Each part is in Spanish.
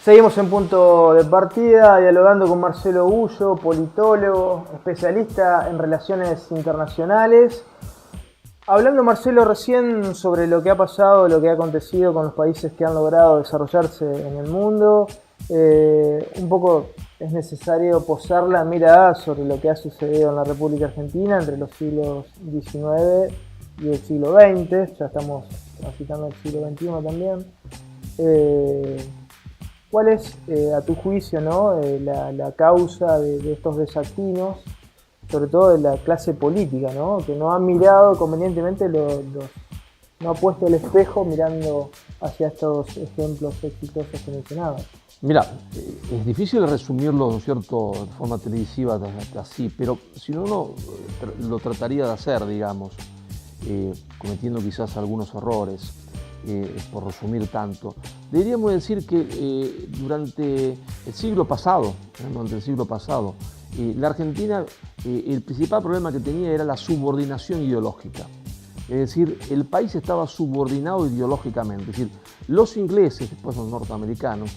Seguimos en Punto de Partida, dialogando con Marcelo Gullo, politólogo, especialista en relaciones internacionales. Hablando, Marcelo, recién sobre lo que ha pasado, lo que ha acontecido con los países que han logrado desarrollarse en el mundo, un poco es necesario posar la mirada sobre lo que ha sucedido en la República Argentina entre los siglos XIX y el siglo XX, ya estamos transitando el siglo XXI también. ¿Cuál es, a tu juicio, la causa de estos desatinos, sobre todo de la clase política, que no ha mirado convenientemente, no ha puesto el espejo mirando hacia estos ejemplos exitosos que mencionabas? Mira, es difícil resumirlo, ¿no es cierto?, de forma televisiva así, pero si uno lo trataría de hacer, digamos, cometiendo quizás algunos errores, por resumir tanto, deberíamos decir que durante el siglo pasado, la Argentina, el principal problema que tenía era la subordinación ideológica. Es decir, el país estaba subordinado ideológicamente. Es decir, los ingleses, después los norteamericanos,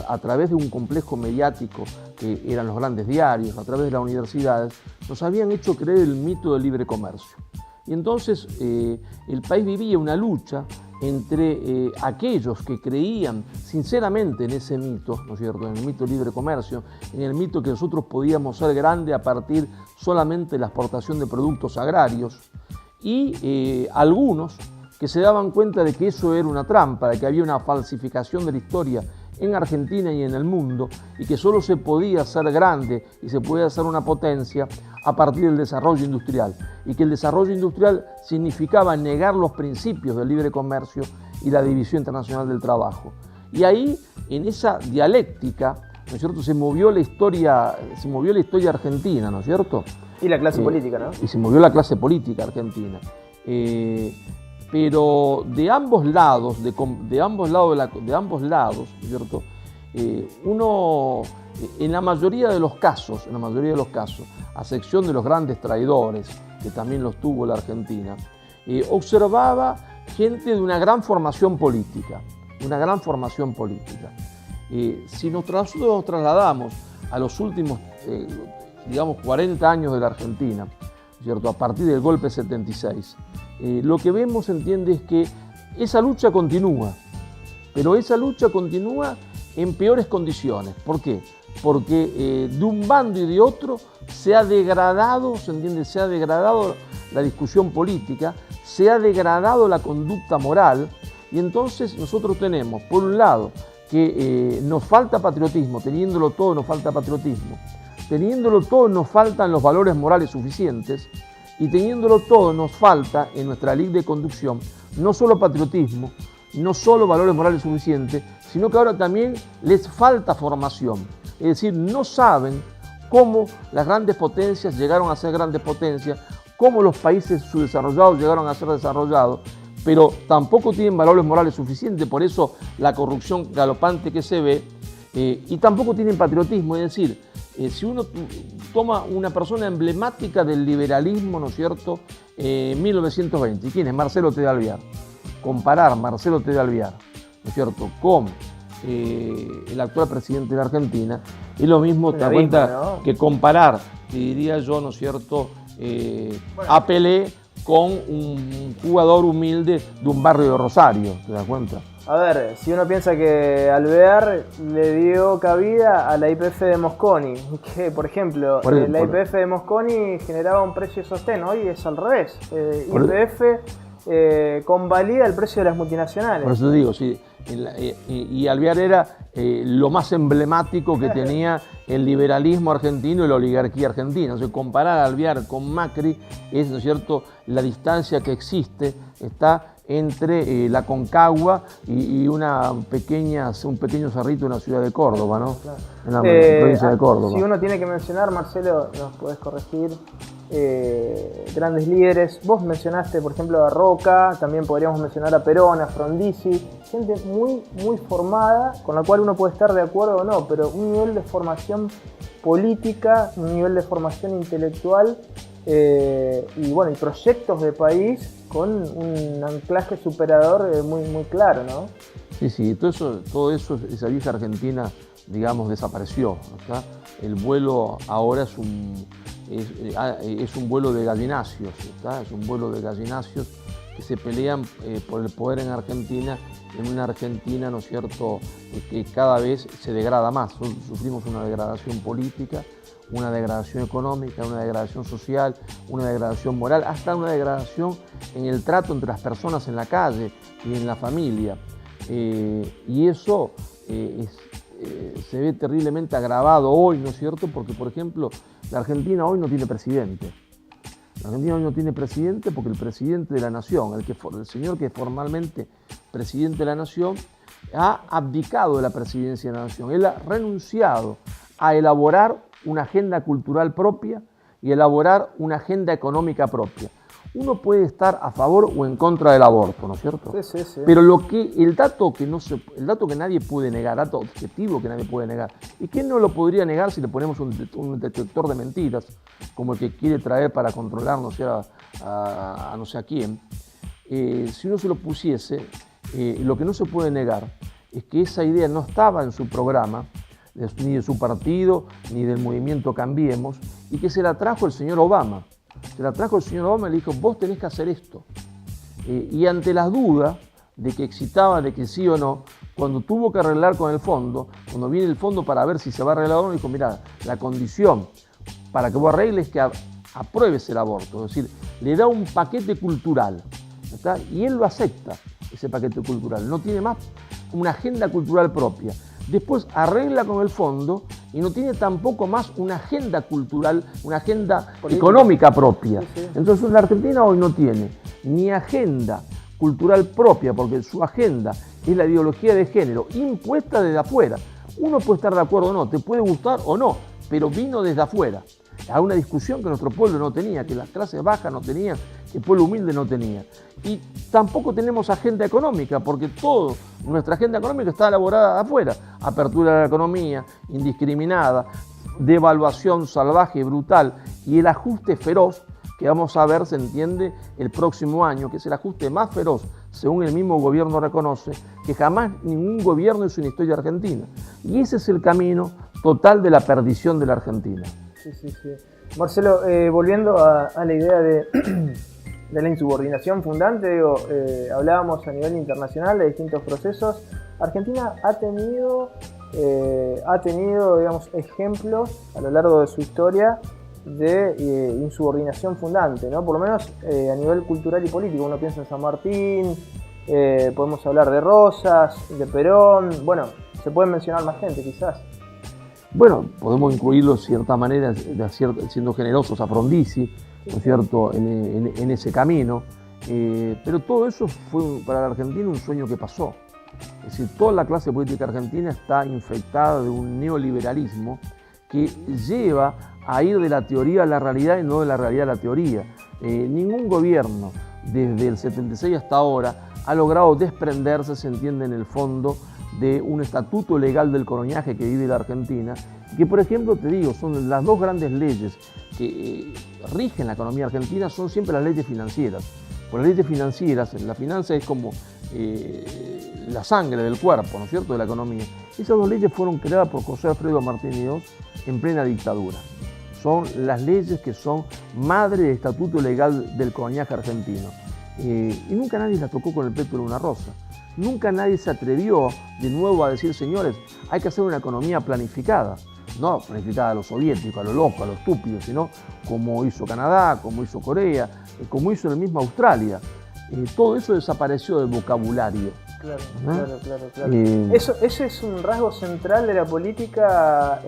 a través de un complejo mediático que eran los grandes diarios, a través de las universidades, nos habían hecho creer el mito del libre comercio. Y entonces el país vivía una lucha entre aquellos que creían sinceramente en ese mito, ¿no es cierto?, en el mito del libre comercio, en el mito que nosotros podíamos ser grandes a partir solamente de la exportación de productos agrarios, y algunos que se daban cuenta de que eso era una trampa, de que había una falsificación de la historia en Argentina y en el mundo, y que solo se podía hacer grande y se podía hacer una potencia a partir del desarrollo industrial, y que el desarrollo industrial significaba negar los principios del libre comercio y la división internacional del trabajo. Y ahí, en esa dialéctica, ¿no es cierto?, se movió la historia argentina, ¿no es cierto? Y la clase política, ¿no? Y se movió la clase política argentina. Pero de ambos lados, ¿cierto? Uno, en la mayoría de los casos, a excepción de los grandes traidores, que también los tuvo la Argentina, observaba gente de una gran formación política, Si nosotros nos trasladamos a los últimos, 40 años de la Argentina, ¿cierto?, a partir del golpe 76, lo que vemos, es que esa lucha continúa, pero esa lucha continúa en peores condiciones. ¿Por qué? Porque de un bando y de otro se ha degradado, se ha degradado la discusión política, se ha degradado la conducta moral, y entonces nosotros tenemos, por un lado, que nos falta patriotismo, teniéndolo todo nos falta patriotismo, teniéndolo todo nos faltan los valores morales suficientes, y teniéndolo todo nos falta en nuestra ley de conducción no solo patriotismo, no solo valores morales suficientes, sino que ahora también les falta formación. Es decir, no saben cómo las grandes potencias llegaron a ser grandes potencias, cómo los países subdesarrollados llegaron a ser desarrollados, pero tampoco tienen valores morales suficientes, por eso la corrupción galopante que se ve, y tampoco tienen patriotismo. Es decir, si uno toma una persona emblemática del liberalismo, ¿no es cierto?, 1920, ¿quién es? Marcelo T. de Alvear. Comparar Marcelo T. de Alvear, ¿no es cierto?, con el actual presidente de la Argentina, es lo mismo, te das cuenta, que comparar, te diría yo, ¿no es cierto?, a Pelé con un jugador humilde de un barrio de Rosario, ¿te das cuenta? A ver, si uno piensa que Alvear le dio cabida a la YPF de Mosconi, que por ejemplo, la YPF de Mosconi generaba un precio de sostén, hoy es al revés. YPF convalida el precio de las multinacionales. Por eso te digo, sí, y Alvear era lo más emblemático que tenía el liberalismo argentino y la oligarquía argentina. O sea, comparar a Alvear con Macri es, ¿no es cierto?, la distancia que existe, está entre la Concagua y un pequeño cerrito en la ciudad de Córdoba, ¿no? Claro. En la provincia de Córdoba. Si uno tiene que mencionar, Marcelo, nos podés corregir, grandes líderes. Vos mencionaste, por ejemplo, a Roca, también podríamos mencionar a Perón, a Frondizi, gente muy, muy formada, con la cual uno puede estar de acuerdo o no, pero un nivel de formación política, un nivel de formación intelectual, y proyectos de país con un anclaje superador muy, muy claro, ¿no? Sí, sí, todo eso, esa vieja Argentina, digamos, desapareció. ¿Está? El vuelo ahora es un vuelo de gallinacios, ¿está? Es un vuelo de gallinacios que se pelean por el poder en Argentina, en una Argentina, ¿no es cierto?, que cada vez se degrada más. Sufrimos una degradación política, una degradación económica, una degradación social, una degradación moral, hasta una degradación en el trato entre las personas en la calle y en la familia. Y eso se ve terriblemente agravado hoy, ¿no es cierto?, porque, por ejemplo, la Argentina hoy no tiene presidente. La Argentina hoy no tiene presidente porque el presidente de la nación, el señor que es formalmente presidente de la nación, ha abdicado de la presidencia de la nación. Él ha renunciado a elaborar una agenda cultural propia y elaborar una agenda económica propia. Uno puede estar a favor o en contra del aborto, ¿no es cierto? Sí, sí, sí. Pero el dato que nadie puede negar, dato objetivo que nadie puede negar, ¿y quién no lo podría negar si le ponemos un detector de mentiras, como el que quiere traer para controlar, no sé, a no sé a quién? Si uno se lo pusiese, lo que no se puede negar es que esa idea no estaba en su programa, ni de su partido, ni del movimiento Cambiemos, y que se la trajo el señor Obama. Se la trajo el señor Obama y le dijo, vos tenés que hacer esto. Y ante las dudas de que excitaba, de que sí o no, cuando tuvo que arreglar con el fondo, cuando viene el fondo para ver si se va a arreglar o no, dijo, mirá, la condición para que vos arregles es que apruebes el aborto. Es decir, le da un paquete cultural, ¿está? Y él lo acepta, ese paquete cultural. No tiene más una agenda cultural propia. Después arregla con el fondo y no tiene tampoco más una agenda cultural, una agenda económica propia. Sí, sí. Entonces la Argentina hoy no tiene ni agenda cultural propia, porque su agenda es la ideología de género impuesta desde afuera. Uno puede estar de acuerdo o no, te puede gustar o no, pero vino desde afuera. A una discusión que nuestro pueblo no tenía, que las clases bajas no tenían, que el pueblo humilde no tenía. Y tampoco tenemos agenda económica, porque nuestra agenda económica está elaborada afuera. Apertura de la economía, indiscriminada, devaluación salvaje y brutal, y el ajuste feroz, que vamos a ver, se entiende, el próximo año, que es el ajuste más feroz, según el mismo gobierno reconoce, que jamás ningún gobierno hizo en la historia argentina. Y ese es el camino total de la perdición de la Argentina. Sí, sí, sí. Marcelo, volviendo a la idea de la insubordinación fundante, hablábamos a nivel internacional de distintos procesos. Argentina ha tenido, digamos, ejemplos a lo largo de su historia de insubordinación fundante, ¿no? Por lo menos a nivel cultural y político. Uno piensa en San Martín, podemos hablar de Rosas, de Perón, bueno, se pueden mencionar más gente quizás. Bueno, podemos incluirlo de cierta manera, siendo generosos, a Frondizi, ¿no es cierto?, en ese camino. Pero todo eso fue para la Argentina un sueño que pasó. Es decir, toda la clase política argentina está infectada de un neoliberalismo que lleva a ir de la teoría a la realidad y no de la realidad a la teoría. Ningún gobierno, desde el 76 hasta ahora, ha logrado desprenderse, se entiende en el fondo, de un estatuto legal del coloniaje que vive la Argentina, que, por ejemplo, te digo, son las dos grandes leyes que rigen la economía argentina, son siempre las leyes financieras. Por las leyes financieras, la finanza es como la sangre del cuerpo, ¿no es cierto?, de la economía. Esas dos leyes fueron creadas por José Alfredo Martín Ríos en plena dictadura. Son las leyes que son madre del estatuto legal del coloniaje argentino. Y nunca nadie las tocó con el pétalo de una rosa. Nunca nadie se atrevió de nuevo a decir, señores, hay que hacer una economía planificada. No planificada a lo soviético, a lo loco, a lo estúpido, sino como hizo Canadá, como hizo Corea, como hizo el mismo Australia. Todo eso desapareció del vocabulario. Claro, ¿no? claro. Ese es un rasgo central de la política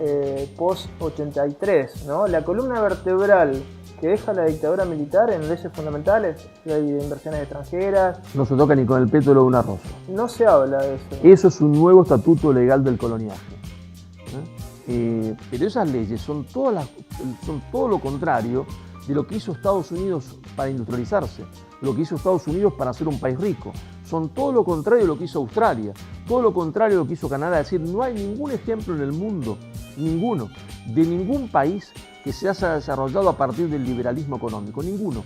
post-83, ¿no? La columna vertebral que deja la dictadura militar en leyes fundamentales, ley de inversiones extranjeras. No se toca ni con el pétalo de una rosa. No se habla de eso. Eso es un nuevo estatuto legal del coloniaje. Pero esas leyes son todo lo contrario de lo que hizo Estados Unidos para industrializarse, lo que hizo Estados Unidos para ser un país rico. Son todo lo contrario de lo que hizo Australia, todo lo contrario de lo que hizo Canadá. Es decir, no hay ningún ejemplo en el mundo, ninguno, de ningún país que se haya desarrollado a partir del liberalismo económico, ninguno.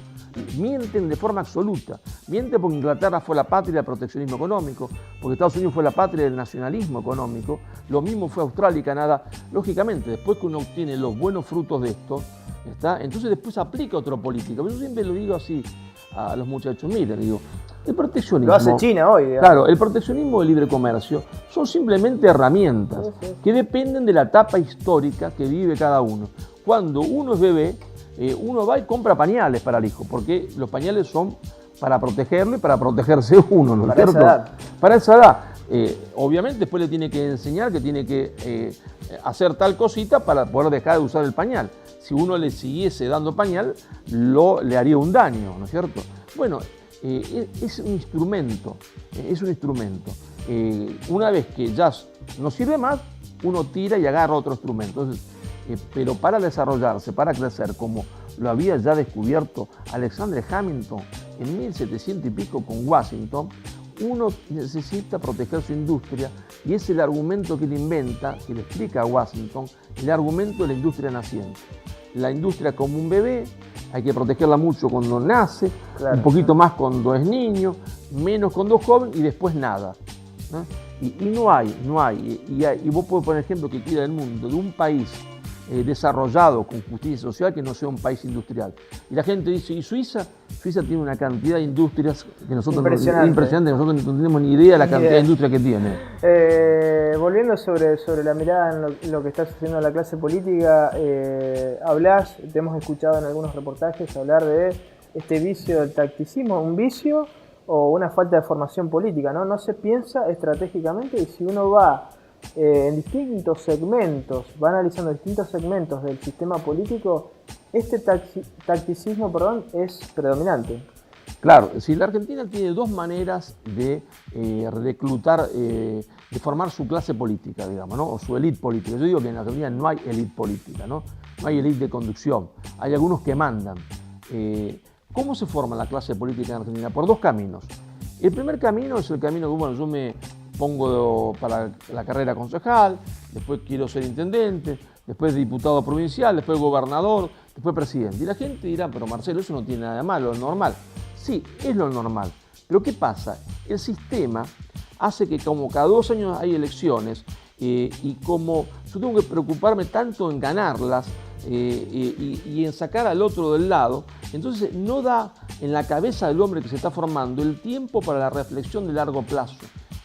Mienten de forma absoluta. Mienten porque Inglaterra fue la patria del proteccionismo económico, porque Estados Unidos fue la patria del nacionalismo económico, lo mismo fue Australia y Canadá. Lógicamente, después que uno obtiene los buenos frutos de esto, entonces después aplica otra política. Yo siempre lo digo así a los muchachos, miren, digo, el proteccionismo... Lo hace China hoy, digamos. Claro, el proteccionismo y el libre comercio son simplemente herramientas que dependen de la etapa histórica que vive cada uno. Cuando uno es bebé, uno va y compra pañales para el hijo, porque los pañales son para protegerlo y para protegerse uno, ¿no es cierto? Esa edad. Para esa edad. Obviamente después le tiene que enseñar que tiene que hacer tal cosita para poder dejar de usar el pañal. Si uno le siguiese dando pañal, le haría un daño, ¿no es cierto? Bueno, es un instrumento, una vez que ya no sirve más, uno tira y agarra otro instrumento. Entonces, pero para desarrollarse, para crecer, como lo había ya descubierto Alexander Hamilton en 1700 y pico con Washington, uno necesita proteger su industria y es el argumento que él inventa, que le explica a Washington, el argumento de la industria naciente. La industria como un bebé, hay que protegerla mucho cuando nace, claro, un poquito más cuando es niño, menos cuando es joven y después nada, ¿no? Y no hay, y vos podés poner ejemplo que quiera del mundo, de un país desarrollado con justicia social que no sea un país industrial. Y la gente dice, ¿y Suiza? Suiza tiene una cantidad de industrias que nosotros impresionante, nosotros no tenemos ni idea de la cantidad de industria que tiene. Volviendo sobre la mirada en lo que está sucediendo en la clase política, te hemos escuchado en algunos reportajes hablar de este vicio del tacticismo, un vicio o una falta de formación política, ¿no? No se piensa estratégicamente y si uno va en distintos segmentos, va analizando distintos segmentos del sistema político, este tacticismo, es predominante. Claro, si la Argentina tiene dos maneras de reclutar, de formar su clase política, digamos, ¿no? O su élite política. Yo digo que en la Argentina no hay élite política, ¿no? No hay élite de conducción, hay algunos que mandan. ¿Cómo se forma la clase política en Argentina? Por dos caminos. El primer camino es el camino que, bueno, yo me pongo para la carrera concejal, después quiero ser intendente, después diputado provincial, después gobernador, después presidente. Y la gente dirá, pero Marcelo, eso no tiene nada de malo, es normal. Sí, es lo normal. Pero ¿qué pasa? El sistema hace que como cada 2 años hay elecciones y como yo tengo que preocuparme tanto en ganarlas y en sacar al otro del lado, entonces no da en la cabeza del hombre que se está formando el tiempo para la reflexión de largo plazo,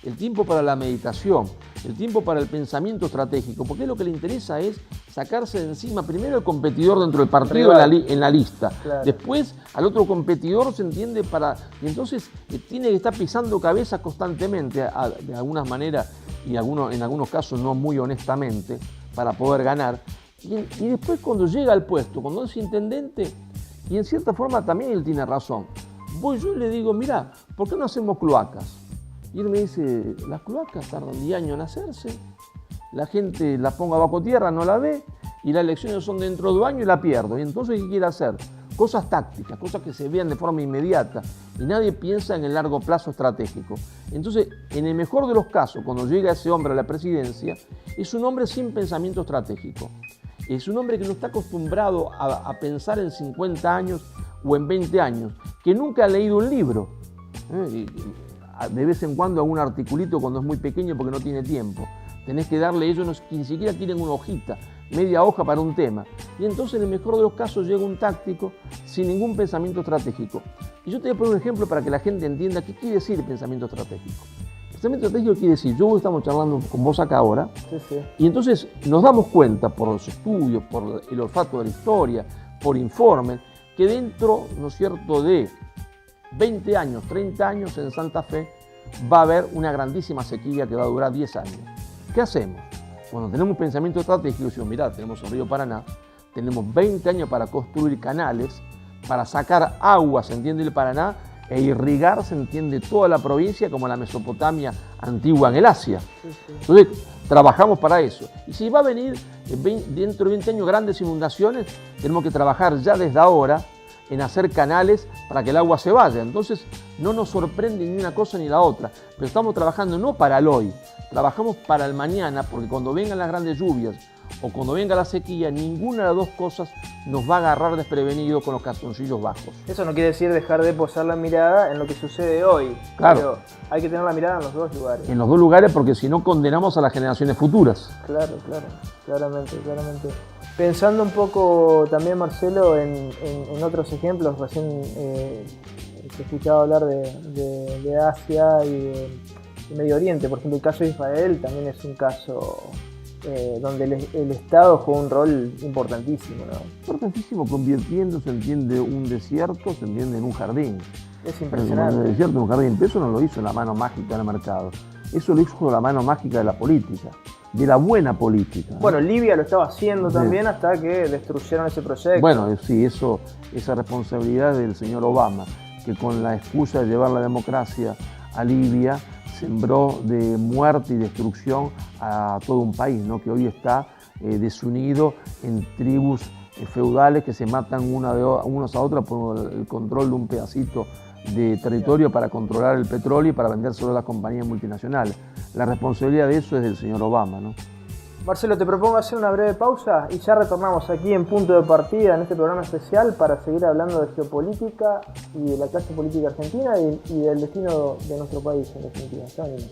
el tiempo para la meditación, el tiempo para el pensamiento estratégico, porque lo que le interesa es sacarse de encima primero el competidor dentro del partido en la lista, claro. Después al otro competidor se entiende y entonces tiene que estar pisando cabeza constantemente, de alguna manera y en algunos casos no muy honestamente, para poder ganar. Y después cuando llega al puesto, cuando es intendente, y en cierta forma también él tiene razón, yo le digo, mirá, ¿por qué no hacemos cloacas? Y él me dice, las cloacas tardan 10 años en hacerse, la gente la ponga bajo tierra, no la ve, y las elecciones son dentro de 2 años y la pierdo. Y entonces, ¿qué quiere hacer? Cosas tácticas, cosas que se vean de forma inmediata, y nadie piensa en el largo plazo estratégico. Entonces, en el mejor de los casos, cuando llega ese hombre a la presidencia, es un hombre sin pensamiento estratégico. Es un hombre que no está acostumbrado a pensar en 50 años o en 20 años, que nunca ha leído un libro. De vez en cuando algún articulito cuando es muy pequeño porque no tiene tiempo. Tenés que darle, ellos ni siquiera tienen una hojita, media hoja para un tema. Y entonces en el mejor de los casos llega un táctico sin ningún pensamiento estratégico. Y yo te voy a poner un ejemplo para que la gente entienda qué quiere decir pensamiento estratégico. Pensamiento estratégico quiere decir, estamos charlando con vos acá ahora, sí. Y entonces nos damos cuenta por los estudios, por el olfato de la historia, por informes, que dentro, ¿no es cierto?, de 20 años, 30 años en Santa Fe va a haber una grandísima sequía que va a durar 10 años. ¿Qué hacemos? Cuando tenemos un pensamiento estratégico, decimos, mirá, tenemos el río Paraná, tenemos 20 años para construir canales, para sacar agua, se entiende, el Paraná, e irrigar, se entiende, toda la provincia como la Mesopotamia antigua en el Asia. Sí. Entonces, trabajamos para eso. Y si va a venir dentro de 20 años grandes inundaciones, tenemos que trabajar ya desde ahora en hacer canales para que el agua se vaya. Entonces, no nos sorprende ni una cosa ni la otra. Pero estamos trabajando no para el hoy, trabajamos para el mañana, porque cuando vengan las grandes lluvias o cuando venga la sequía, ninguna de las dos cosas nos va a agarrar desprevenido con los calzoncillos bajos. Eso no quiere decir dejar de posar la mirada en lo que sucede hoy. Claro. Pero hay que tener la mirada en los dos lugares. En los dos lugares, porque si no condenamos a las generaciones futuras. Claro, claramente. Pensando un poco también, Marcelo, en otros ejemplos, recién te escuchaba hablar de Asia y de Medio Oriente. Por ejemplo, el caso de Israel también es un caso donde el Estado juega un rol importantísimo, ¿no? Importantísimo, convirtiéndose, entiende, un desierto, se entiende en un jardín. Es impresionante. Un desierto en un jardín. Pero eso no lo hizo la mano mágica del mercado. Eso lo hizo la mano mágica de la política, de la buena política, ¿no? Bueno, Libia lo estaba haciendo también hasta que destruyeron ese proyecto. Bueno, sí, esa responsabilidad del señor Obama, que con la excusa de llevar la democracia a Libia, sembró de muerte y destrucción a todo un país, ¿no? Que hoy está desunido en tribus feudales que se matan unos a otros por el control de un pedacito de territorio para controlar el petróleo y para vendérselo a las compañías multinacionales. La responsabilidad de eso es del señor Obama, ¿no? Marcelo, te propongo hacer una breve pausa y ya retornamos aquí en Punto de Partida en este programa especial para seguir hablando de geopolítica y de la clase política argentina y del destino de nuestro país en definitiva. Ya venimos.